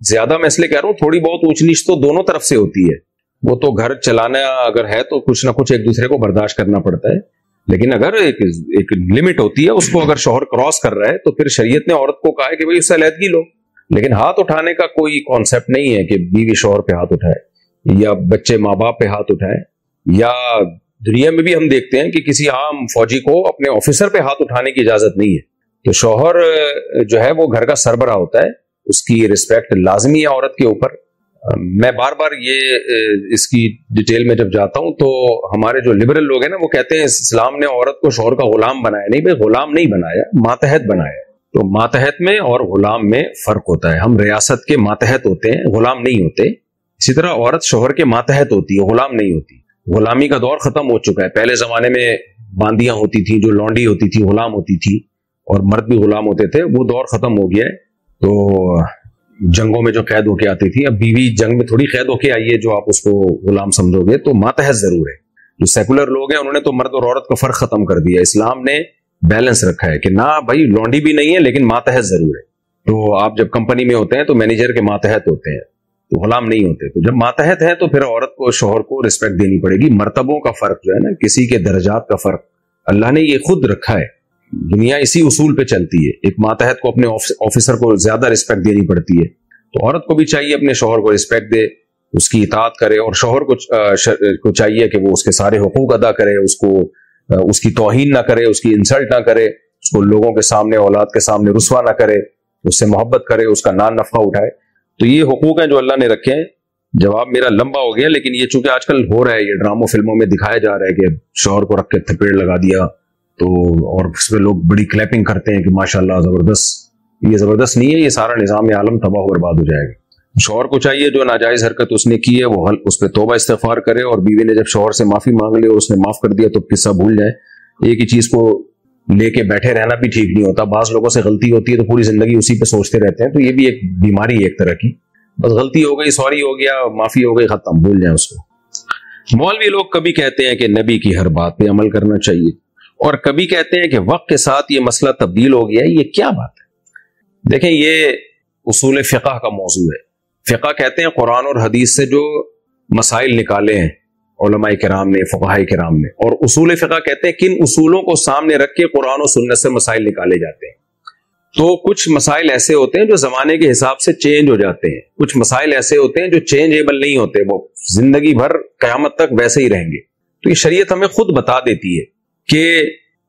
زیادہ میں اس لیے کہہ رہا ہوں تھوڑی بہت اونچ نیچ تو دونوں طرف سے ہوتی ہے، وہ تو گھر چلانا اگر ہے تو کچھ نہ کچھ ایک دوسرے کو برداشت کرنا پڑتا ہے، لیکن اگر ایک لمٹ ہوتی ہے، اس کو اگر شوہر کراس کر رہا ہے تو پھر شریعت نے عورت کو کہا ہے کہ بھئی اس سے علیحدگی لو، لیکن ہاتھ اٹھانے کا کوئی کانسیپٹ نہیں ہے کہ بیوی شوہر پہ ہاتھ اٹھائے یا بچے ماں باپ پہ ہاتھ اٹھائے، یا دنیا میں بھی ہم دیکھتے ہیں کہ کسی عام فوجی کو اپنے آفیسر پہ ہاتھ اٹھانے کی اجازت نہیں ہے۔ تو شوہر جو ہے وہ گھر کا سربراہ ہوتا ہے، اس کی رسپیکٹ لازمی ہے عورت کے اوپر۔ میں بار بار یہ اس کی ڈیٹیل میں جب جاتا ہوں تو ہمارے جو لبرل لوگ ہیں نا وہ کہتے ہیں اسلام نے عورت کو شوہر کا غلام بنایا، نہیں بھائی غلام نہیں بنایا، ماتحت بنایا۔ تو ماتحت میں اور غلام میں فرق ہوتا ہے، ہم ریاست کے ماتحت ہوتے ہیں، غلام نہیں ہوتے، اسی طرح عورت شوہر کے ماتحت ہوتی ہے، غلام نہیں ہوتی۔ غلامی کا دور ختم ہو چکا ہے، پہلے زمانے میں باندیاں ہوتی تھیں جو لونڈی ہوتی تھی، غلام ہوتی تھی، اور مرد بھی غلام ہوتے تھے، وہ دور ختم ہو گیا ہے۔ تو جنگوں میں جو قید ہو کے آتی تھی، اب بیوی جنگ میں تھوڑی قید ہو کے آئی ہے جو آپ اس کو غلام سمجھو گے، تو ماتحت ضرور ہے۔ جو سیکولر لوگ ہیں انہوں نے تو مرد اور عورت کا فرق ختم کر دیا، اسلام نے بیلنس رکھا ہے کہ نہ بھائی لونڈی بھی نہیں ہے لیکن ماتحت ضرور ہے۔ تو آپ جب کمپنی میں ہوتے ہیں تو مینیجر کے ماتحت ہوتے ہیں، تو غلام نہیں ہوتے۔ تو جب ماتحت ہے تو پھر عورت کو شوہر کو رسپیکٹ دینی پڑے گی۔ مرتبوں کا فرق جو ہے نا، کسی کے درجات کا فرق اللہ نے یہ خود رکھا ہے، دنیا اسی اصول پہ چلتی ہے۔ ایک ماتحت کو اپنے آفیسر کو زیادہ رسپیکٹ دینی پڑتی ہے، تو عورت کو بھی چاہیے اپنے شوہر کو رسپیکٹ دے، اس کی اطاعت کرے، اور شوہر کو چاہیے کہ وہ اس کے سارے حقوق ادا کرے، اس کی توہین نہ کرے، اس کی انسلٹ نہ کرے، اس کو لوگوں کے سامنے، اولاد کے سامنے رسوا نہ کرے، اس سے محبت کرے، اس کا نان نفع اٹھائے۔ تو یہ حقوق ہیں جو اللہ نے رکھے ہیں۔ جواب میرا لمبا ہو گیا، لیکن یہ چونکہ آج کل ہو رہا ہے، یہ ڈراموں فلموں میں دکھایا جا رہا ہے کہ شوہر کو رکھ کے تھپیڑ لگا دیا، تو اور اس پہ لوگ بڑی کلیپنگ کرتے ہیں کہ ماشاءاللہ زبردست۔ یہ زبردست نہیں ہے، یہ سارا نظام عالم تباہ و برباد ہو جائے گا۔ شوہر کو چاہیے جو ناجائز حرکت اس نے کی ہے وہ اس پہ توبہ استغفار کرے، اور بیوی نے جب شوہر سے معافی مانگ لی اور اس نے معاف کر دیا تو قصہ بھول جائے۔ ایک ہی چیز کو لے کے بیٹھے رہنا بھی ٹھیک نہیں ہوتا، بعض لوگوں سے غلطی ہوتی ہے تو پوری زندگی اسی پہ سوچتے رہتے ہیں، تو یہ بھی ایک بیماری ہے ایک طرح کی۔ بس غلطی ہو گئی، سوری ہو گیا، معافی ہو گئی، ختم، بھول جائیں اس کو۔ مولوی لوگ کبھی کہتے ہیں کہ نبی کی ہر بات پہ عمل کرنا چاہیے، اور کبھی کہتے ہیں کہ وقت کے ساتھ یہ مسئلہ تبدیل ہو گیا ہے، یہ کیا بات ہے؟ دیکھیں یہ اصول فقہ کا موضوع ہے۔ فقہ کہتے ہیں قرآن اور حدیث سے جو مسائل نکالے ہیں علماء کرام نے، فقہاء کرام نے، اور اصول فقہ کہتے ہیں کن اصولوں کو سامنے رکھ کے قرآن و سنت سے مسائل نکالے جاتے ہیں۔ تو کچھ مسائل ایسے ہوتے ہیں جو زمانے کے حساب سے چینج ہو جاتے ہیں، کچھ مسائل ایسے ہوتے ہیں جو چینجیبل نہیں ہوتے، وہ زندگی بھر قیامت تک ویسے ہی رہیں گے۔ تو یہ شریعت ہمیں خود بتا دیتی ہے کہ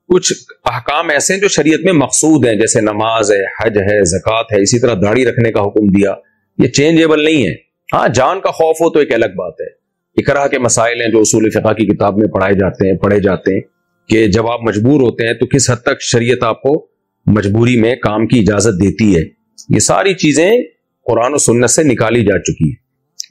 کچھ احکام ایسے ہیں جو شریعت میں مقصود ہیں، جیسے نماز ہے، حج ہے، زکوٰۃ ہے، اسی طرح داڑھی رکھنے کا حکم دیا، یہ چینجیبل نہیں ہے۔ ہاں جان کا خوف ہو تو ایک الگ بات ہے۔ اکراہ کے مسائل ہیں جو اصول فقہ کی کتاب میں پڑھے جاتے ہیں کہ جب آپ مجبور ہوتے ہیں تو کس حد تک شریعت آپ کو مجبوری میں کام کی اجازت دیتی ہے۔ یہ ساری چیزیں قرآن و سنت سے نکالی جا چکی ہیں۔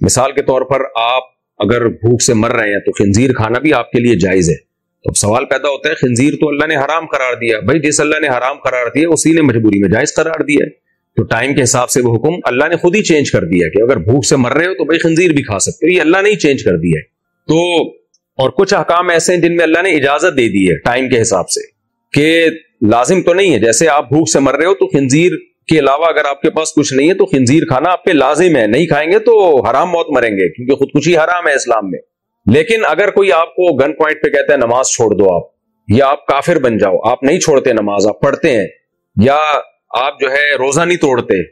مثال کے طور پر آپ اگر بھوک سے مر رہے ہیں تو خنزیر کھانا بھی آپ کے لیے جائز ہے۔ تو اب سوال پیدا ہوتا ہے خنزیر تو اللہ نے حرام قرار دیا، بھائی جس اللہ نے حرام قرار دیا اسی نے مجبوری میں جائز قرار دیا ہے، تو ٹائم کے حساب سے وہ حکم اللہ نے خود ہی چینج کر دیا کہ اگر بھوک سے مر رہے ہو تو بھائی خنزیر بھی کھا سکتے ہو، یہ اللہ نے ہی چینج کر دیا ہے۔ تو اور کچھ احکام ایسے ہیں جن میں اللہ نے اجازت دے دی ہے ٹائم کے حساب سے کہ لازم تو نہیں ہے، جیسے آپ بھوک سے مر رہے ہو تو خنزیر کے علاوہ اگر آپ کے پاس کچھ نہیں ہے تو خنزیر کھانا آپ پہ لازم ہے، نہیں کھائیں گے تو حرام موت مریں گے، کیونکہ خودکشی حرام ہے اسلام میں۔ لیکن اگر کوئی آپ کو گن پوائنٹ پہ کہتا ہے نماز چھوڑ دو آپ، یا آپ کافر بن جاؤ، آپ نہیں چھوڑتے نماز، آپ پڑھتے ہیں، یا آپ جو ہے روزہ نہیں توڑتے،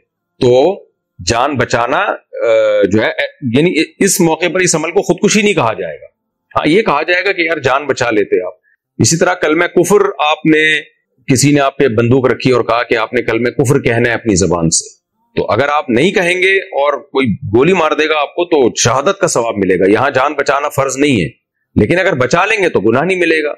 تو جان بچانا جو ہے یعنی اس موقع پر اس عمل کو خودکشی نہیں کہا جائے گا، ہاں یہ کہا جائے گا کہ یار جان بچا لیتے آپ۔ اسی طرح کلمہ کفر کسی نے آپ پہ بندوق رکھی اور کہا کہ آپ نے کلمہ کفر کہنا ہے اپنی زبان سے، تو اگر آپ نہیں کہیں گے اور کوئی گولی مار دے گا آپ کو تو شہادت کا ثواب ملے گا، یہاں جان بچانا فرض نہیں ہے، لیکن اگر بچا لیں گے تو گناہ نہیں ملے گا۔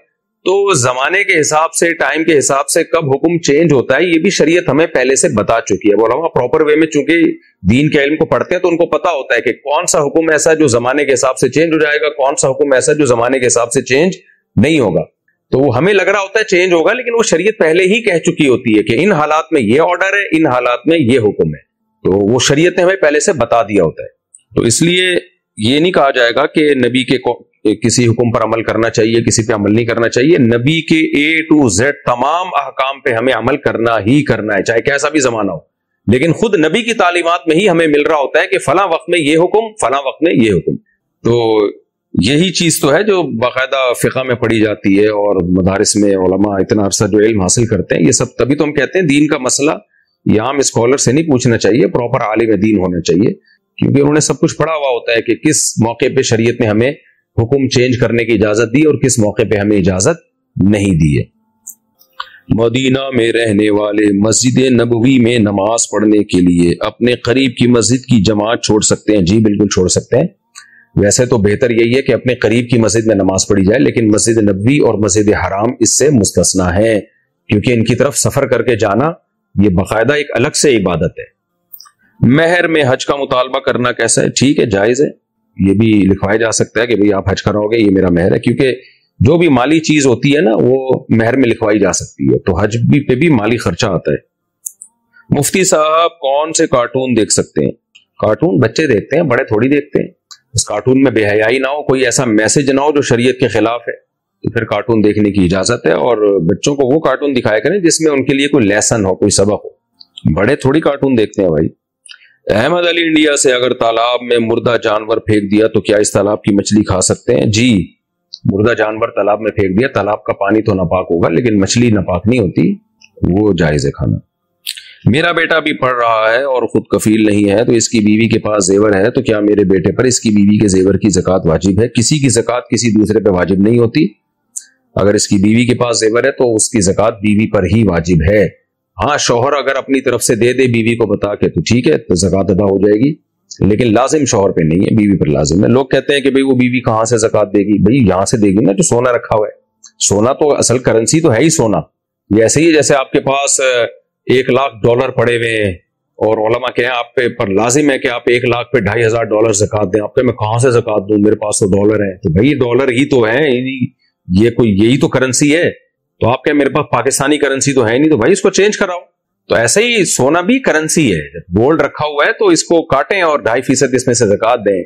تو زمانے کے حساب سے، ٹائم کے حساب سے کب حکم چینج ہوتا ہے یہ بھی شریعت ہمیں پہلے سے بتا چکی ہے۔ علماء پراپر وے میں چونکہ دین کے علم کو پڑھتے ہیں تو ان کو پتا ہوتا ہے کہ کون سا حکم ایسا جو زمانے کے حساب سے چینج ہو جائے گا، کون سا حکم ایسا جو زمانے کے حساب سے چینج نہیں ہوگا۔ تو وہ ہمیں لگ رہا ہوتا ہے چینج ہوگا، لیکن وہ شریعت پہلے ہی کہہ چکی ہوتی ہے کہ ان حالات میں یہ آرڈر ہے، ان حالات میں یہ حکم ہے، تو وہ شریعت نے ہمیں پہلے سے بتا دیا ہوتا ہے۔ تو اس لیے یہ نہیں کہا جائے گا کہ نبی کے کسی حکم پر عمل کرنا چاہیے، کسی پہ عمل نہیں کرنا چاہیے۔ نبی کے A to Z تمام احکام پہ ہمیں عمل کرنا ہی کرنا ہے، چاہے کیسا بھی زمانہ ہو۔ لیکن خود نبی کی تعلیمات میں ہی ہمیں مل رہا ہوتا ہے کہ فلاں وقت میں یہ حکم، فلاں وقت میں یہ حکم. تو یہی چیز تو ہے جو باقاعدہ فقہ میں پڑھی جاتی ہے اور مدارس میں علماء اتنا عرصہ جو علم حاصل کرتے ہیں. یہ سب تبھی تو ہم کہتے ہیں دین کا مسئلہ یہ عام اسکالر سے نہیں پوچھنا چاہیے، پراپر عالم دین ہونا چاہیے، کیونکہ انہوں نے سب کچھ پڑھا ہوا ہوتا ہے کہ کس موقع پہ شریعت نے ہمیں حکم چینج کرنے کی اجازت دی اور کس موقع پہ ہمیں اجازت نہیں دی ہے. مدینہ میں رہنے والے مسجد نبوی میں نماز پڑھنے کے لیے اپنے قریب کی مسجد کی جماعت چھوڑ سکتے ہیں؟ جی بالکل چھوڑ سکتے ہیں. ویسے تو بہتر یہی ہے کہ اپنے قریب کی مسجد میں نماز پڑھی جائے، لیکن مسجد نبوی اور مسجد حرام اس سے مستثنا ہے، کیونکہ ان کی طرف سفر کر کے جانا یہ باقاعدہ ایک الگ سے عبادت ہے. مہر میں حج کا مطالبہ کرنا کیسا ہے؟ ٹھیک ہے، جائز ہے. یہ بھی لکھوایا جا سکتا ہے کہ بھئی آپ حج کراؤ گے، یہ میرا مہر ہے، کیونکہ جو بھی مالی چیز ہوتی ہے نا وہ مہر میں لکھوائی جا سکتی ہے، تو حج بھی پہ بھی مالی خرچہ آتا ہے. مفتی صاحب کون سے کارٹون دیکھ سکتے ہیں؟ کارٹون بچے دیکھتے ہیں، بڑے تھوڑی دیکھتے ہیں. اس کارٹون میں بے حیائی نہ ہو، کوئی ایسا میسج نہ ہو جو شریعت کے خلاف ہے، تو پھر کارٹون دیکھنے کی اجازت ہے. اور بچوں کو وہ کارٹون دکھایا کریں جس میں ان کے لیے کوئی لیسن ہو، کوئی سبق ہو. بڑے تھوڑی کارٹون دیکھتے ہیں بھائی. احمد علی انڈیا سے، اگر تالاب میں مردہ جانور پھینک دیا تو کیا اس تالاب کی مچھلی کھا سکتے ہیں؟ جی، مردہ جانور تالاب میں پھینک دیا، تالاب کا پانی تو ناپاک ہوگا لیکن مچھلی ناپاک نہیں ہوتی، وہ جائز ہے کھانا. میرا بیٹا بھی پڑھ رہا ہے اور خود کفیل نہیں ہے، تو اس کی بیوی کے پاس زیور ہے، تو کیا میرے بیٹے پر اس کی بیوی کے زیور کی زکوٰۃ واجب ہے؟ کسی کی زکوٰۃ کسی دوسرے پہ واجب نہیں ہوتی. اگر اس کی بیوی کے پاس زیور ہے تو اس کی زکوٰۃ بیوی پر ہی واجب ہے. ہاں، شوہر اگر اپنی طرف سے دے دے بیوی کو بتا کے تو ٹھیک ہے، تو زکوٰۃ ادا ہو جائے گی، لیکن لازم شوہر پہ نہیں ہے، بیوی پر لازم ہے. لوگ کہتے ہیں کہ بھئی وہ بیوی کہاں سے زکوٰۃ دے گی؟ بھئی یہاں سے دے گی نا جو سونا رکھا ہوا ہے. سونا تو اصل کرنسی تو ہے ہی سونا. یہ ایسے ہی جیسے آپ کے پاس $1,00,000 پڑے ہوئے ہیں اور علماء کہیں آپ پہ پر لازم ہے کہ آپ 1,00,000 پہ $2,500 زکوٰۃ دیں. آپ کہ میں کہاں سے زکوٰۃ دوں، میرے پاس تو ڈالر ہیں. تو بھئی ڈالر ہی تو ہیں، یہ کوئی یہی تو کرنسی ہے. تو آپ کہ میرے پاس پاکستانی کرنسی تو ہے نہیں، تو بھائی اس کو چینج کراؤ. تو ایسے ہی سونا بھی کرنسی ہے. جب گولڈ رکھا ہوا ہے تو اس کو کاٹیں اور 2.5% اس میں سے زکوٰۃ دیں.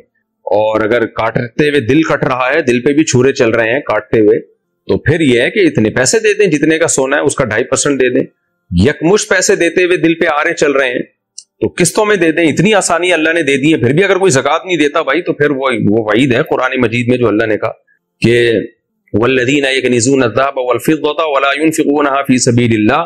اور اگر کاٹتے ہوئے دل کٹ رہا ہے، دل پہ بھی چھرے چل رہے ہیں کاٹتے ہوئے، تو پھر یہ ہے کہ اتنے پیسے دے دیں، جتنے کا سونا ہے اس کا 2.5% دے دیں. یکمشت پیسے دیتے ہوئے دل پہ آرے چل رہے ہیں تو قسطوں میں دے دیں. اتنی آسانی اللہ نے دے دی ہے، پھر بھی اگر کوئی زکوٰۃ نہیں دیتا بھائی تو پھر وہ وعید ہے قرآن مجید میں جو اللہ نے کہا کہ والذین یکنزون الذهب والفضة ولا ينفقونها في سبيل الله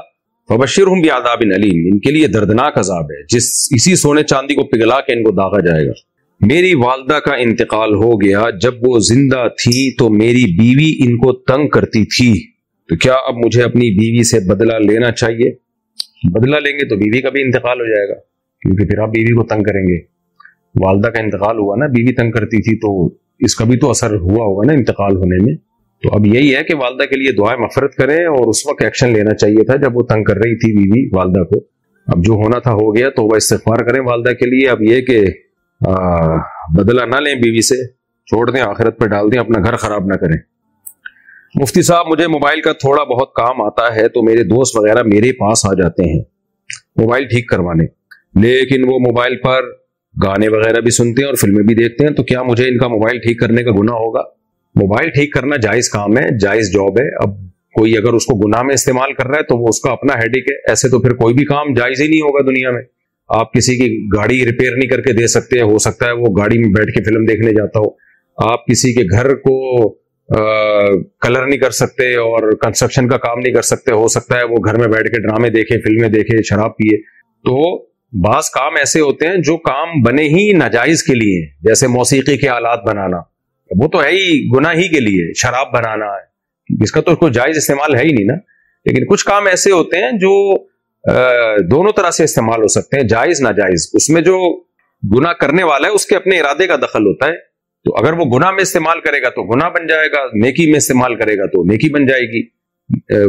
فبشرهم بعذاب علیم. ان کے لیے دردناک عذاب ہے جس اسی سونے چاندی کو پگھلا کے ان کو داغا جائے گا. میری والدہ کا انتقال ہو گیا، جب وہ زندہ تھی تو میری بیوی ان کو تنگ کرتی تھی، تو کیا اب مجھے اپنی بیوی سے بدلہ لینا چاہیے؟ بدلہ لیں گے تو بیوی کا بھی انتقال ہو جائے گا، کیونکہ پھر آپ بیوی کو تنگ کریں گے. والدہ کا انتقال ہوا نا، بیوی تنگ کرتی تھی تو اس کا بھی تو اثر ہوا ہوگا نا انتقال ہونے میں. تو اب یہی ہے کہ والدہ کے لیے دعائیں مغفرت کریں، اور اس وقت ایکشن لینا چاہیے تھا جب وہ تنگ کر رہی تھی بیوی والدہ کو. اب جو ہونا تھا ہو گیا، تو وہ استغفار کریں والدہ کے لیے. اب یہ کہ بدلہ نہ لیں بیوی سے، چھوڑ دیں، آخرت پہ ڈال دیں، اپنا گھر خراب نہ کریں. مفتی صاحب مجھے موبائل کا تھوڑا بہت کام آتا ہے تو میرے دوست وغیرہ میرے پاس آ جاتے ہیں موبائل ٹھیک کروانے، لیکن وہ موبائل پر گانے وغیرہ بھی سنتے ہیں اور فلمیں بھی دیکھتے ہیں، تو کیا مجھے ان کا موبائل ٹھیک کرنے کا گناہ ہوگا؟ موبائل ٹھیک کرنا جائز کام ہے، جائز جاب ہے. اب کوئی اگر اس کو گناہ میں استعمال کر رہا ہے تو وہ اس کا اپنا ہیڈک ہے. ایسے تو پھر کوئی بھی کام جائز ہی نہیں ہوگا دنیا میں. آپ کسی کی گاڑی ریپیئر نہیں کر کے دے سکتے، ہو سکتا ہے وہ گاڑی میں بیٹھ کے فلم دیکھنے جاتا ہو. آپ کسی کے گھر کو کلر نہیں کر سکتے اور کنسٹرکشن کا کام نہیں کر سکتے، ہو سکتا ہے وہ گھر میں بیٹھ کے ڈرامے دیکھے، فلمیں دیکھے، شراب پیے. تو بعض کام ایسے ہوتے ہیں جو کام بنے ہی ناجائز کے لیے، جیسے موسیقی کے آلات بنانا، وہ تو ہے ہی گناہ ہی کے لیے. شراب بنانا ہے، اس کا تو کوئی جائز استعمال ہے ہی نہیں نا. لیکن کچھ کام ایسے ہوتے ہیں جو دونوں طرح سے استعمال ہو سکتے ہیں، جائز ناجائز. اس میں جو گناہ کرنے والا ہے اس کے اپنے ارادے کا دخل ہوتا ہے، تو اگر وہ گناہ میں استعمال کرے گا تو گناہ بن جائے گا، نیکی میں استعمال کرے گا تو نیکی بن جائے گی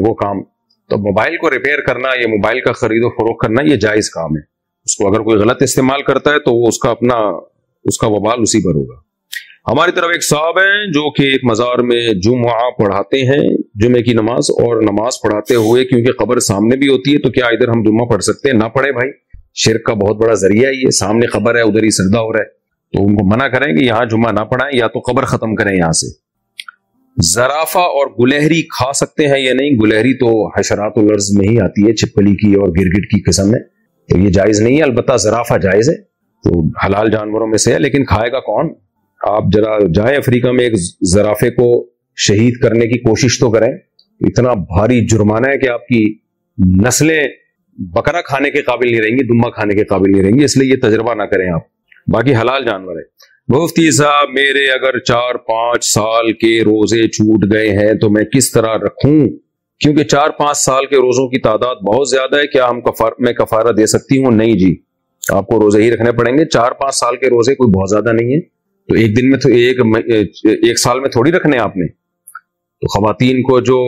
وہ کام. تو موبائل کو ریپیئر کرنا یا موبائل کا خرید و فروخت کرنا یہ جائز کام ہے. اس کو اگر کوئی غلط استعمال کرتا ہے تو وہ اس کا وبال اسی پر ہوگا. ہماری طرف ایک صاحب ہیں جو کہ ایک مزار میں جمعہ پڑھاتے ہیں، جمعے کی نماز، اور نماز پڑھاتے ہوئے کیونکہ قبر سامنے بھی ہوتی ہے تو کیا ادھر ہم جمعہ پڑھ سکتے ہیں؟ نہ پڑھے بھائی، شرک کا بہت بڑا ذریعہ ہے یہ. سامنے قبر ہے، ادھر ہی سجدہ ہو رہا ہے، تو ان کو منع کریں کہ یہاں جمعہ نہ پڑھائیں، یا تو قبر ختم کریں یہاں سے. زرافہ اور گلہری کھا سکتے ہیں یا نہیں؟ گلہری تو حشرات الارض میں ہی آتی ہے، چھپکلی کی اور گرگٹ کی قسم میں. تو یہ جائز نہیں ہے. البتہ زرافہ جائز ہے, تو حلال جانوروں میں سے ہے, لیکن کھائے گا کون؟ آپ ذرا جائیں افریقہ میں, ایک زرافے کو شہید کرنے کی کوشش تو کریں. اتنا بھاری جرمانہ ہے کہ آپ کی نسلیں بکرا کھانے کے قابل نہیں رہیں گی, دمبا کھانے کے قابل نہیں رہیں گی, اس لیے یہ تجربہ نہ کریں آپ. باقی حلال جانور ہے. مفتی صاحب میرے اگر 4-5 سال کے روزے چھوٹ گئے ہیں تو میں کس طرح رکھوں؟ کیونکہ 4-5 سال کے روزوں کی تعداد بہت زیادہ ہے, کیا میں کفارہ دے سکتی ہوں؟ نہیں جی, آپ کو روزے ہی رکھنے پڑیں گے. 4-5 سال کے روزے کوئی بہت زیادہ نہیں ہے, تو ایک دن میں تو ایک سال میں تھوڑی رکھنے آپ نے. تو خواتین کو جو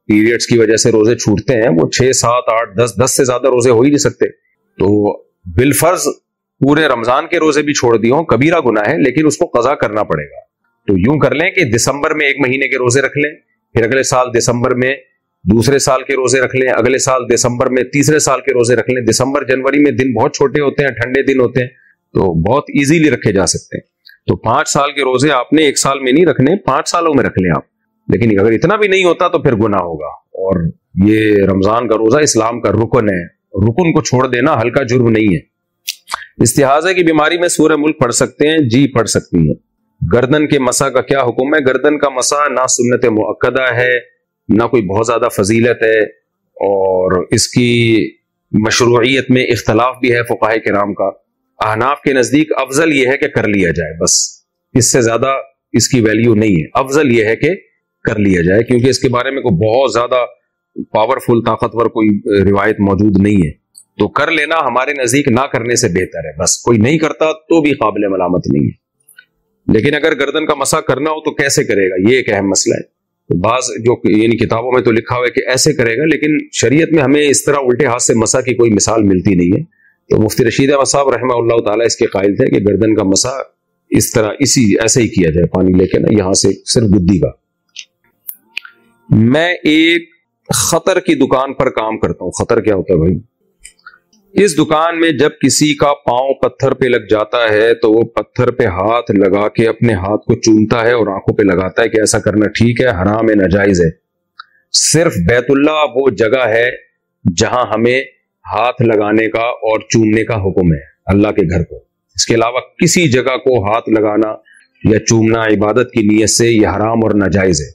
پیریڈز کی وجہ سے روزے چھوٹتے ہیں وہ 6, 7, 8, 10 سے زیادہ روزے ہو ہی نہیں سکتے. تو بالفرض پورے رمضان کے روزے بھی چھوڑ دیے ہوں, کبیرہ گناہ ہے, لیکن اس کو قضا کرنا پڑے گا. تو یوں کر لیں کہ دسمبر میں 1 مہینے کے روزے رکھ لیں, پھر اگلے سال دسمبر میں دوسرے سال کے روزے رکھ لیں, اگلے سال دسمبر میں تیسرے سال کے روزے رکھ لیں. دسمبر جنوری میں دن بہت چھوٹے ہوتے ہیں, ٹھنڈے دن ہوتے ہیں, تو بہت ایزیلی رکھے جا سکتے ہیں. تو 5 سال کے روزے آپ نے 1 سال میں نہیں رکھنے, 5 سالوں میں رکھ لیں آپ. لیکن اگر اتنا بھی نہیں ہوتا تو پھر گناہ ہوگا. اور یہ رمضان کا روزہ اسلام کا رکن ہے, رکن کو چھوڑ دینا ہلکا جرم نہیں ہے. استحاضہ کی بیماری میں سورہ ملک پڑھ سکتے ہیں؟ جی پڑھ سکتی ہیں. گردن کے مسح کا کیا حکم ہے؟ گردن کا مسح نہ سنت مؤکدہ ہے, نہ کوئی بہت زیادہ فضیلت ہے, اور اس کی مشروعیت میں اختلاف بھی ہے فقہاء کرام کا. احناف کے نزدیک افضل یہ ہے کہ کر لیا جائے, بس اس سے زیادہ اس کی ویلیو نہیں ہے. افضل یہ ہے کہ کر لیا جائے, کیونکہ اس کے بارے میں کوئی بہت زیادہ پاورفل طاقتور کوئی روایت موجود نہیں ہے. تو کر لینا ہمارے نزدیک نہ کرنے سے بہتر ہے. بس کوئی نہیں کرتا تو بھی قابل ملامت نہیں ہے. لیکن اگر گردن کا مسح کرنا ہو تو کیسے کرے گا, یہ ایک اہم مسئلہ ہے. بعض جو یعنی کتابوں میں تو لکھا ہوا ہے کہ ایسے کرے گا, لیکن شریعت میں ہمیں اس طرح الٹے ہاتھ سے مسح کی کوئی مثال ملتی نہیں ہے. تو مفتی رشید احمد صاحب رحمہ اللہ تعالیٰ اس کے قائل تھے کہ گردن کا مسح اس طرح ایسے ہی کیا جائے, پانی لے کے نا یہاں سے صرف گدی کا. میں ایک خطر کی دکان پر کام کرتا ہوں. خطر کیا ہوتا ہے بھائی؟ اس دکان میں جب کسی کا پاؤں پتھر پہ لگ جاتا ہے تو وہ پتھر پہ ہاتھ لگا کے اپنے ہاتھ کو چومتا ہے اور آنکھوں پہ لگاتا ہے کہ ایسا کرنا ٹھیک ہے, حرام ہے, ناجائز ہے. صرف بیت اللہ وہ جگہ ہے جہاں ہمیں ہاتھ لگانے کا اور چومنے کا حکم ہے, اللہ کے گھر کو. اس کے علاوہ کسی جگہ کو ہاتھ لگانا یا چومنا عبادت کی نیت سے یہ حرام اور ناجائز ہے.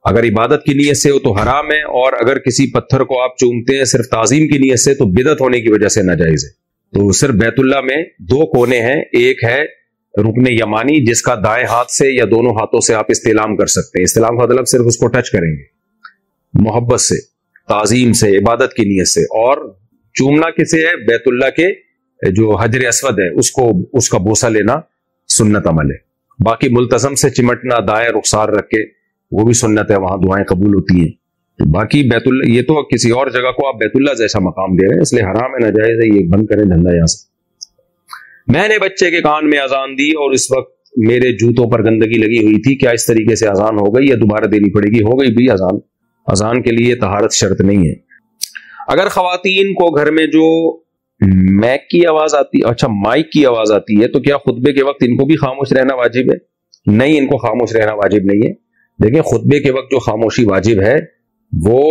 اگر عبادت کی نیت سے ہو تو حرام ہے, اور اگر کسی پتھر کو آپ چومتے ہیں صرف تعظیم کی نیت سے تو بدعت ہونے کی وجہ سے ناجائز ہے. تو صرف بیت اللہ میں 2 کونے ہیں. ایک ہے رکن یمانی جس کا دائیں ہاتھ سے یا دونوں ہاتھوں سے آپ استلام کر سکتے ہیں. استلام کا مطلب صرف اس کو ٹچ کریں گے محبت سے, تعظیم سے, عبادت کی نیت سے. اور چومنا کسے ہے؟ بیت اللہ کے جو حجر اسود ہے اس کا بوسہ لینا سنت عمل ہے. باقی ملتزم سے چمٹنا دائیں رخسار رکھ کے وہ بھی سنت ہے, وہاں دعائیں قبول ہوتی ہیں. باقی بیت اللہ یہ تو کسی اور جگہ کو آپ بیت اللہ جیسا مقام دے رہے ہیں, اس لیے حرام ہے, ناجائز ہے. یہ بند کریں دھندا یہاں سے. میں نے بچے کے کان میں اذان دی اور اس وقت میرے جوتوں پر گندگی لگی ہوئی تھی, کیا اس طریقے سے اذان ہو گئی یا دوبارہ دینی پڑے گی؟ ہو گئی بھی اذان. اذان کے لیے طہارت شرط نہیں ہے. اگر خواتین کو گھر میں جو مائک کی آواز آتی ہے تو کیا خطبے کے وقت ان کو بھی خاموش رہنا واجب ہے؟ نہیں, ان کو خاموش رہنا واجب نہیں ہے. دیکھیں خطبے کے وقت جو خاموشی واجب ہے وہ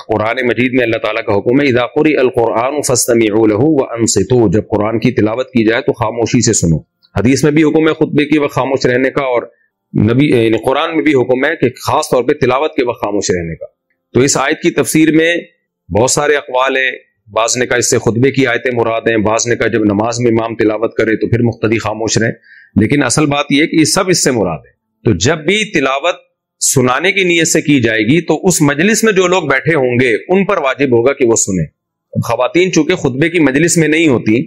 قرآن مجید میں اللہ تعالیٰ کا حکم ہے, اذا قرئ القرآن فاستمعوا له وانصتوا, جب قرآن کی تلاوت کی جائے تو خاموشی سے سنو. حدیث میں بھی حکم ہے خطبے کے وقت خاموش رہنے کا, اور نبی یعنی قرآن میں بھی حکم ہے کہ خاص طور پہ تلاوت کے وقت خاموش رہنے کا. تو اس آیت کی تفسیر میں بہت سارے اقوال ہیں. بعض نے کہا اس سے خطبے کی آیتیں مراد ہیں, بعض نے کہا جب نماز میں امام تلاوت کرے تو پھر مقتدی خاموش رہیں. لیکن اصل بات یہ ہے کہ یہ سب اس سے مراد ہے. تو جب بھی تلاوت سنانے کی نیت سے کی جائے گی تو اس مجلس میں جو لوگ بیٹھے ہوں گے ان پر واجب ہوگا کہ وہ سنیں. خواتین چونکہ خطبے کی مجلس میں نہیں ہوتی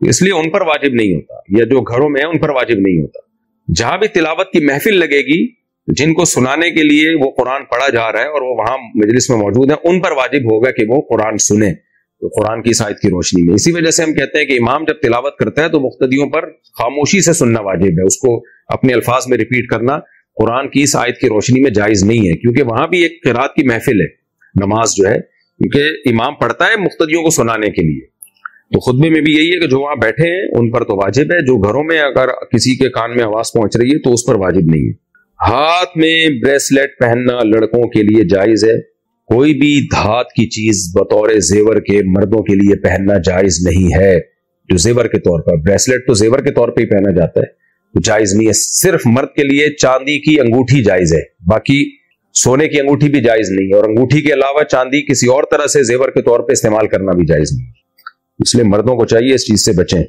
اس لیے ان پر واجب نہیں ہوتا, یا جو گھروں میں ہیں ان پر واجب نہیں ہوتا. جہاں بھی تلاوت کی محفل لگے گی, جن کو سنانے کے لیے وہ قرآن پڑھا جا رہا ہے اور وہ وہاں مجلس میں موجود ہیں, ان پر واجب ہوگا کہ وہ قرآن سنیں تو قرآن کی آیت کی روشنی میں. اسی وجہ سے ہم کہتے ہیں کہ امام جب تلاوت کرتا ہے تو مقتدیوں پر خاموشی سے سننا واجب ہے, اس کو اپنے الفاظ میں ریپیٹ کرنا قرآن کی اس آیت کی روشنی میں جائز نہیں ہے, کیونکہ وہاں بھی ایک قرات کی محفل ہے نماز جو ہے, کیونکہ امام پڑھتا ہے مقتدیوں کو سنانے کے لیے. تو خطبے میں بھی یہی ہے کہ جو وہاں بیٹھے ہیں ان پر تو واجب ہے, جو گھروں میں اگر کسی کے کان میں آواز پہنچ رہی ہے تو اس پر واجب نہیں ہے. ہاتھ میں بریسلیٹ پہننا لڑکوں کے لیے جائز ہے؟ کوئی بھی دھات کی چیز بطور زیور کے مردوں کے لیے پہننا جائز نہیں ہے. جو زیور کے طور پر، بریسلٹ تو زیور کے طور پہ ہی پہنا جاتا ہے، تو جائز نہیں ہے. صرف مرد کے لیے چاندی کی انگوٹھی جائز ہے، باقی سونے کی انگوٹھی بھی جائز نہیں ہے، اور انگوٹھی کے علاوہ چاندی کسی اور طرح سے زیور کے طور پہ استعمال کرنا بھی جائز نہیں. اس لیے مردوں کو چاہیے اس چیز سے بچیں.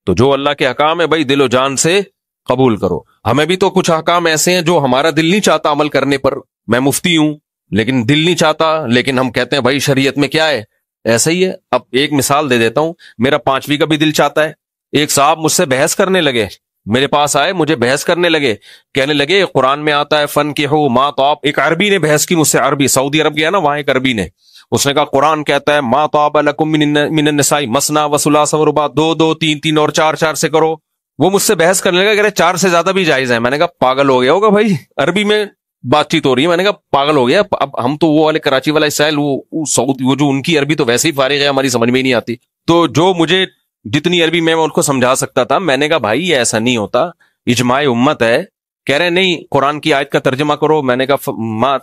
تو جو اللہ کے حکام ہے بھائی دل و جان سے قبول کرو. ہمیں بھی تو کچھ حکام ایسے ہیں جو ہمارا دل نہیں چاہتا عمل کرنے پر. میں مفتی ہوں لیکن دل نہیں چاہتا، لیکن ہم کہتے ہیں بھائی شریعت میں کیا ہے. ایسا ہی ہے. اب ایک مثال دے دیتا ہوں. میرا 5ویں کا بھی دل چاہتا ہے. ایک صاحب مجھ سے بحث کرنے لگے، میرے پاس آئے، مجھے بحث کرنے لگے، کہنے لگے قرآن میں آتا ہے فن کے ہو ما طاب. ایک عربی نے بحث کی مجھ سے، عربی، سعودی عرب گیا نا، وہاں ایک عربی نے، اس نے کہا قرآن کہتا ہے ما طاب لکم من النساء مثنی و ثلاث و رباع، 2 2 3 3 اور 4 4 سے کرو. وہ مجھ سے بحث کرنے لگا، کہہ رہے 4 سے زیادہ بھی جائز ہے. میں نے کہا پاگل ہو گیا ہوگا بھائی، عربی میں بات چیت ہو رہی ہے. میں نے کہا پاگل ہو گیا. اب ہم تو وہ والے کراچی والا اسٹائل، وہ سعودی، وہ جو ان کی عربی تو ویسے ہی فارغ ہے، ہماری سمجھ میں ہی نہیں آتی. تو جو مجھے جتنی عربی میں ان کو سمجھا سکتا تھا، میں نے کہا بھائی یہ ایسا نہیں ہوتا، اجماع امت ہے. کہہ رہے نہیں قرآن کی آیت کا ترجمہ کرو. میں نے کہا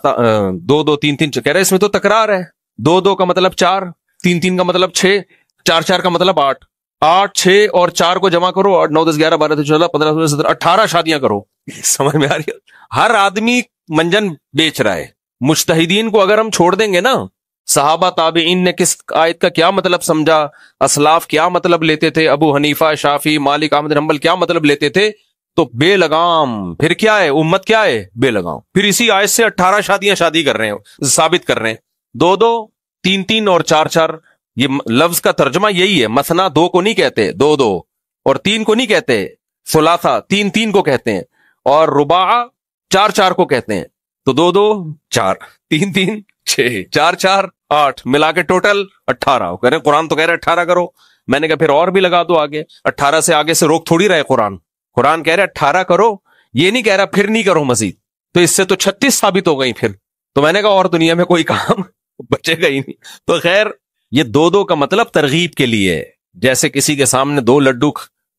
2 2 3 3، کہہ رہے اس میں تو تکرار ہے. 2 2 کا مطلب 4، 3 3 کا مطلب 6، 4 4 کا مطلب 8، 8 6 اور 4 کو جمع کرو، 8 9 10 11 12 13 14 15 16 17 18 شادیاں کرو. سمجھ میں آ رہی ہے؟ ہر آدمی منجن بیچ رہا ہے. مجتہدین کو اگر ہم چھوڑ دیں گے نا، صحابہ تابعین نے کس آیت کا کیا مطلب سمجھا، اسلاف کیا مطلب لیتے تھے، ابو حنیفہ، شافعی، مالک، احمد بن حنبل کیا مطلب لیتے تھے، تو بے لگام. پھر کیا ہے امت، کیا ہے بے لگام. پھر اسی آیت سے 18 شادیاں شادی کر رہے ہیں، ثابت کر رہے ہیں. 2 2 3 3 اور 4 4، یہ لفظ کا ترجمہ یہی ہے. مثنا 2 کو نہیں کہتے، 2 2، اور 3 کو نہیں کہتے، ثلاثہ 3 3 کو کہتے ہیں، اور رباع 4 4 کو کہتے ہیں. تو 2 2 4، 3 3 6، 4 4 8، ملا کے ٹوٹل 18. کہہ رہے قرآن تو کہہ رہے 18 کرو. میں نے کہا پھر اور بھی لگا دو آگے. 18 سے آگے سے روک تھوڑی رہے قرآن. قرآن کہہ رہے 18 کرو، یہ نہیں کہہ رہا پھر نہیں کرو مزید. تو اس سے تو 36 ثابت ہو گئی پھر. تو میں نے کہا اور دنیا میں کوئی کام بچے گا ہی نہیں. تو خیر یہ 2 2 کا مطلب ترغیب کے لیے ہے. جیسے کسی کے سامنے 2 لڈو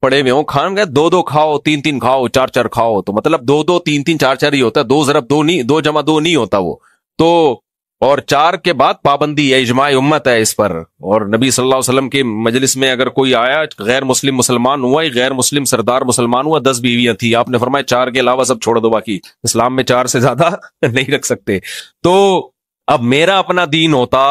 پڑے ہوئے ہوں، کھان گئے 2 2 کھاؤ، 3 3 کھاؤ، 4 4 کھاؤ. تو مطلب 2 2 3 3 4 4 ہی ہوتا ہے. 2 ضرب 2 نہیں، 2 جمع 2 نہیں ہوتا وہ. تو اور 4 کے بعد پابندی ہے، اجماع امت ہے اس پر. اور نبی صلی اللہ علیہ وسلم کے مجلس میں اگر کوئی آیا غیر مسلم مسلمان ہوا، غیر مسلم سردار مسلمان ہوا، 10 بیویاں تھی، آپ نے فرمایا 4 کے علاوہ سب چھوڑ دو، باقی اسلام میں 4 سے زیادہ نہیں رکھ سکتے. تو اب میرا اپنا دین ہوتا،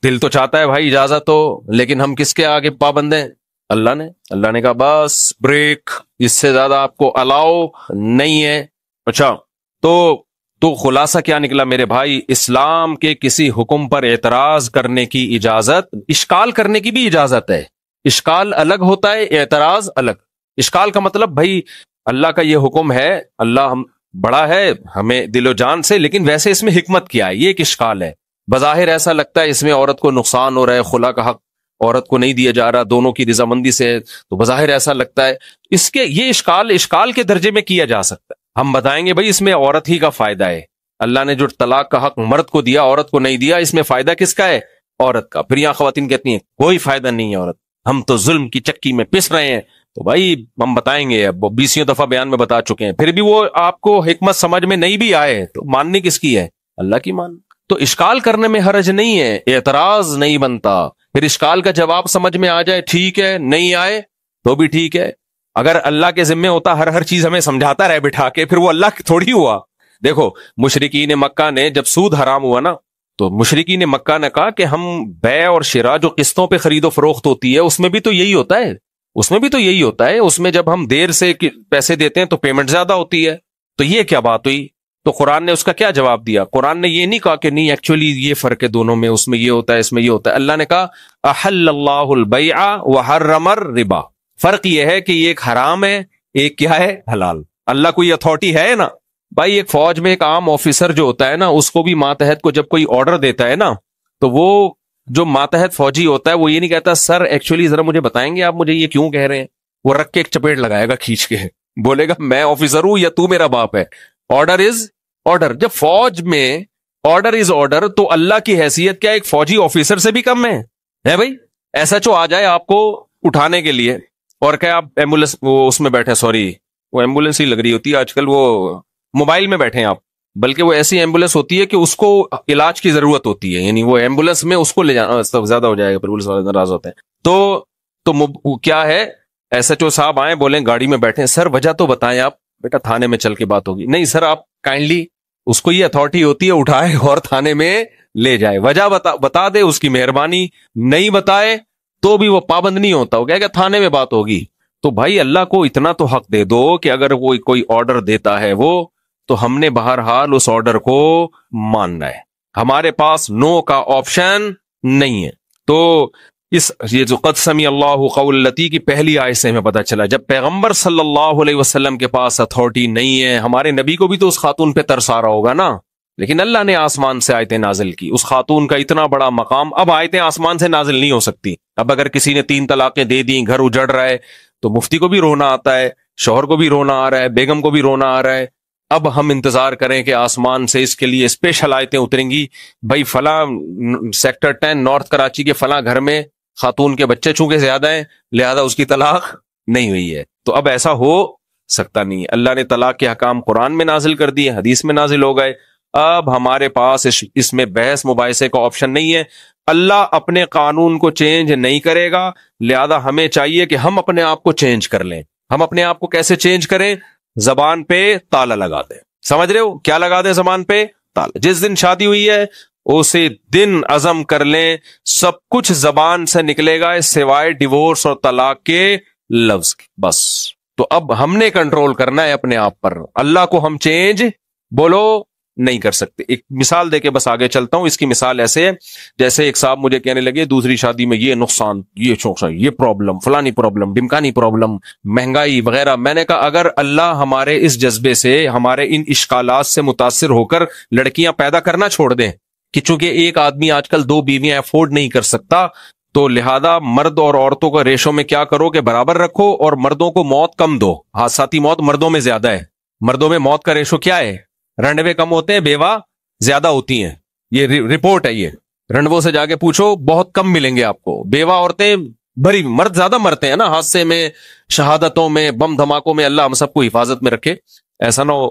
دل تو چاہتا ہے بھائی اجازت ہو، لیکن ہم کس کے آگے پابند ہیں؟ اللہ نے کہا بس بریک، اس سے زیادہ آپ کو الاؤ نہیں ہے. اچھا تو خلاصہ کیا نکلا میرے بھائی؟ اسلام کے کسی حکم پر اعتراض کرنے کی اجازت، اشکال کرنے کی بھی اجازت ہے. اشکال الگ ہوتا ہے، اعتراض الگ. اشکال کا مطلب بھائی اللہ کا یہ حکم ہے، اللہ ہم بڑا ہے ہمیں دل و جان سے، لیکن ویسے اس میں حکمت کیا ہے، یہ ایک اشکال ہے. بظاہر ایسا لگتا ہے اس میں عورت کو نقصان ہو رہا ہے، خلا کا حق عورت کو نہیں دیا جا رہا، دونوں کی رضامندی سے، تو بظاہر ایسا لگتا ہے. اس کے یہ اشکال کے درجے میں کیا جا سکتا ہے. ہم بتائیں گے بھائی اس میں عورت ہی کا فائدہ ہے. اللہ نے جو طلاق کا حق مرد کو دیا، عورت کو نہیں دیا، اس میں فائدہ کس کا ہے؟ عورت کا. پھر یہاں خواتین کہتی ہیں کوئی فائدہ نہیں ہے عورت، ہم تو ظلم کی چکی میں پس رہے ہیں. تو بھائی ہم بتائیں گے، اب 20 دفعہ بیان میں بتا چکے ہیں، پھر بھی وہ آپ کو حکمت سمجھ میں نہیں بھی آئے تو ماننی کس کی ہے؟ اللہ کی مان. تو اشکال کرنے میں حرج نہیں ہے، اعتراض نہیں بنتا. پھر اشکال کا جواب سمجھ میں آ جائے ٹھیک ہے، نہیں آئے تو بھی ٹھیک ہے. اگر اللہ کے ذمے ہوتا ہر چیز ہمیں سمجھاتا رہے بٹھا کے، پھر وہ اللہ تھوڑی ہوا. دیکھو مشرکین مکہ نے جب سود حرام ہوا نا، تو مشرکین مکہ نے کہا کہ ہم بیع اور شراء جو قسطوں پہ خرید و فروخت ہوتی ہے، اس میں بھی تو یہی ہوتا ہے، اس میں جب ہم دیر سے پیسے دیتے ہیں تو پیمنٹ زیادہ ہوتی ہے. تو یہ کیا بات ہوئی؟ تو قرآن نے اس کا کیا جواب دیا؟ قرآن نے یہ نہیں کہا کہ نہیں ایکچولی یہ فرق ہے دونوں میں، اس میں یہ ہوتا ہے اس میں یہ ہوتا ہے. اللہ نے کہا احل اللہ البیع وحرم الربا. فرق یہ ہے کہ یہ ایک حرام ہے، ایک کیا ہے؟ حلال. اللہ کو یہ اتھارٹی ہے نا بھائی. ایک فوج میں ایک عام آفیسر جو ہوتا ہے نا، اس کو بھی ماتحت کو جب کوئی آرڈر دیتا ہے نا، تو وہ جو ماتحت فوجی ہوتا ہے وہ یہ نہیں کہتا سر ایکچولی ذرا مجھے بتائیں گے آپ مجھے یہ کیوں کہہ رہے ہیں. وہ رکھ کے ایک چپیٹ لگائے گا کھینچ کے، بولے گا میں آفیسر ہوں یا تو میرا باپ ہے. Order is order. جب فوج میں آرڈر از آرڈر، تو اللہ کی حیثیت کیا ایک فوجی آفیسر سے بھی کم ہے بھائی؟ ایس ایچ او آ جائے آپ کو اٹھانے کے لیے اور کہ آپ ایمبولینس وہ اس میں بیٹھے، سوری وہ ایمبولینس ہی لگ رہی ہوتی ہے آج کل، وہ موبائل میں بیٹھے ہیں آپ، بلکہ وہ ایسی ایمبولینس ہوتی ہے کہ اس کو علاج کی ضرورت ہوتی ہے، یعنی وہ ایمبولینس میں اس کو لے جانا زیادہ ہو جائے گا، پولیس والے ناراض ہوتے ہیں۔ تو کیا ہے، ایس ایچ او صاحب آئے، بولیں گاڑی میں بیٹھے، سر وجہ تو بتائیں آپ، بیٹا تھانے میں چل کے بات ہوگی۔ نہیں سر آپ کائنڈلی، اس کو یہ اتھارٹی ہوتی ہے اٹھائے اور تھانے میں لے جائے، وجہ بتا دے، اس کی مہربانی، نہیں بتائے تو بھی وہ پابند نہیں ہوتا، وہ کہ تھانے میں بات ہوگی۔ تو بھائی اللہ کو اتنا تو حق دے دو کہ اگر وہ کوئی آرڈر دیتا ہے وہ، تو ہم نے بہرحال اس آرڈر کو ماننا ہے، ہمارے پاس نو کا آپشن نہیں ہے۔ تو یہ جو قد سمع اللہ قول التی کی پہلی آیت سے ہمیں پتہ چلا، جب پیغمبر صلی اللہ علیہ وسلم کے پاس اتھارٹی نہیں ہے، ہمارے نبی کو بھی تو اس خاتون پہ ترس آ رہا ہوگا نا، لیکن اللہ نے آسمان سے آیتیں نازل کی، اس خاتون کا اتنا بڑا مقام، اب آیتیں آسمان سے نازل نہیں ہو سکتی۔ اب اگر کسی نے 3 طلاقیں دے دیں، گھر اجڑ رہا ہے، تو مفتی کو بھی رونا آتا ہے، شوہر کو بھی رونا آ رہا ہے، بیگم کو بھی رونا آ رہا ہے۔ اب ہم انتظار کریں کہ آسمان سے اس کے لیے اسپیشل آیتیں اتریں گی، بھائی فلاں سیکٹر 10 نارتھ کراچی کے فلاں گھر میں خاتون کے بچے چونکہ زیادہ ہیں لہذا اس کی طلاق نہیں ہوئی ہے۔ تو اب ایسا ہو سکتا نہیں ہے، اللہ نے طلاق کے حکام قرآن میں نازل کر دیے، حدیث میں نازل ہو گئے، اب ہمارے پاس اس میں بحث مباحثے کا آپشن نہیں ہے۔ اللہ اپنے قانون کو چینج نہیں کرے گا، لہذا ہمیں چاہیے کہ ہم اپنے آپ کو چینج کر لیں۔ ہم اپنے آپ کو کیسے چینج کریں؟ زبان پہ تالا لگا دیں، سمجھ رہے ہو کیا لگا دیں زبان پہ؟ تالا۔ جس دن شادی ہوئی ہے اسی دن عزم کر لیں سب کچھ زبان سے نکلے گا سوائے ڈیورس اور طلاق کے لفظ کے، بس۔ تو اب ہم نے کنٹرول کرنا ہے اپنے آپ پر، اللہ کو ہم چینج بولو نہیں کر سکتے۔ ایک مثال دے کے بس آگے چلتا ہوں۔ اس کی مثال ایسے ہے جیسے ایک صاحب مجھے کہنے لگے دوسری شادی میں یہ نقصان، یہ نقصان، یہ پرابلم، فلانی پرابلم، ڈمکانی پرابلم، مہنگائی وغیرہ۔ میں نے کہا اگر اللہ ہمارے اس جذبے سے، ہمارے ان اشکالات سے متاثر ہو کر لڑکیاں پیدا کرنا چھوڑ دیں کہ چونکہ ایک آدمی آج کل 2 بیویاں افورڈ نہیں کر سکتا، تو لہذا مرد اور عورتوں کا ریشو میں کیا کرو کہ برابر رکھو اور مردوں کو موت کم دو۔ حادثاتی موت مردوں میں زیادہ ہے، مردوں میں موت کا ریشو کیا ہے؟ رنڈوے کم ہوتے ہیں، بیوہ زیادہ ہوتی ہیں، یہ رپورٹ ہے۔ یہ رنڈووں سے جا کے پوچھو، بہت کم ملیں گے آپ کو، بیوہ عورتیں بھری، مرد زیادہ مرتے ہیں نا حادثے میں، شہادتوں میں، بم دھماکوں میں۔ اللہ ہم سب کو حفاظت میں رکھے، ایسا نہ ہو۔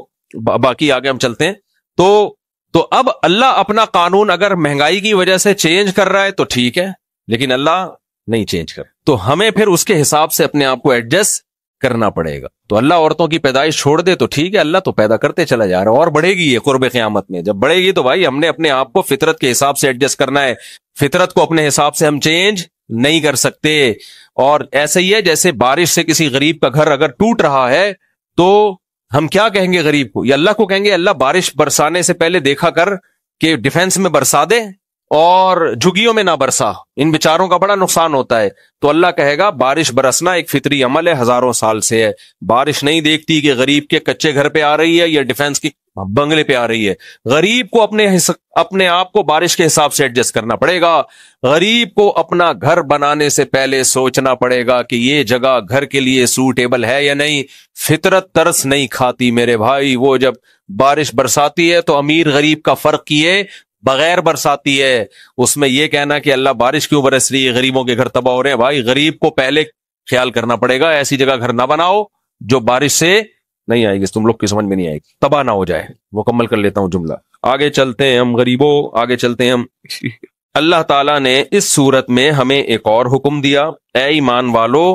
باقی آگے ہم چلتے ہیں۔ تو اب اللہ اپنا قانون اگر مہنگائی کی وجہ سے چینج کر رہا ہے تو ٹھیک ہے، لیکن اللہ نہیں چینج کر، تو ہمیں پھر اس کے حساب سے اپنے آپ کو ایڈجسٹ کرنا پڑے گا۔ تو اللہ عورتوں کی پیدائش چھوڑ دے تو ٹھیک ہے، اللہ تو پیدا کرتے چلا جا رہا ہے اور بڑھے گی یہ قرب قیامت میں۔ جب بڑھے گی تو بھائی ہم نے اپنے آپ کو فطرت کے حساب سے ایڈجسٹ کرنا ہے، فطرت کو اپنے حساب سے ہم چینج نہیں کر سکتے۔ اور ایسے ہی ہے جیسے بارش سے کسی غریب کا گھر اگر ٹوٹ رہا ہے تو ہم کیا کہیں گے غریب کو؟ یا اللہ کو کہیں گے اللہ بارش برسانے سے پہلے دیکھا کر کہ ڈیفنس میں برسا دے اور جھگیوں میں نہ برسا، ان بیچاروں کا بڑا نقصان ہوتا ہے۔ تو اللہ کہے گا بارش برسنا ایک فطری عمل ہے، ہزاروں سال سے ہے۔ بارش نہیں دیکھتی کہ غریب کے کچے گھر پہ آ رہی ہے یا ڈیفنس کی بنگلے پہ آ رہی ہے۔ غریب کو اپنے آپ کو بارش کے حساب سے ایڈجسٹ کرنا پڑے گا۔ غریب کو اپنا گھر بنانے سے پہلے سوچنا پڑے گا کہ یہ جگہ گھر کے لیے سوٹیبل ہے یا نہیں۔ فطرت ترس نہیں کھاتی میرے بھائی، وہ جب بارش برساتی ہے تو امیر غریب کا فرق کیے بغیر برساتی ہے۔ اس میں یہ کہنا کہ اللہ بارش کیوں برس رہی ہے، غریبوں کے گھر تباہ ہو رہے ہیں، بھائی غریب کو پہلے خیال کرنا پڑے گا، ایسی جگہ گھر نہ بناؤ جو بارش سے نہیں آئے گی، تم لوگ کی سمجھ میں نہیں آئے گی، تباہ نہ ہو جائے۔ مکمل کر لیتا ہوں جملہ، آگے چلتے ہیں ہم غریبوں، آگے چلتے ہیں ہم۔ اللہ تعالیٰ نے اس صورت میں ہمیں ایک اور حکم دیا، اے ایمان والو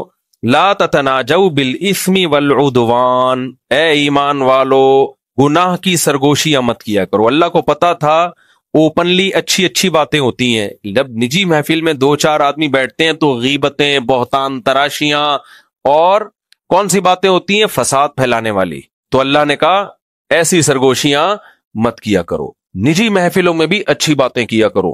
لا تتناجوا بالاثم والعدوان، اے ایمان والو گناہ کی سرگوشیاں مت کیا کرو۔ اللہ کو پتا تھا اوپنلی اچھی باتیں ہوتی ہیں، جب نجی محفل میں 2-4 آدمی بیٹھتے ہیں تو غیبتیں، بہتان تراشیاں اور کون سی باتیں ہوتی ہیں؟ فساد پھیلانے والی۔ تو اللہ نے کہا ایسی سرگوشیاں مت کیا کرو، نجی محفلوں میں بھی اچھی باتیں کیا کرو۔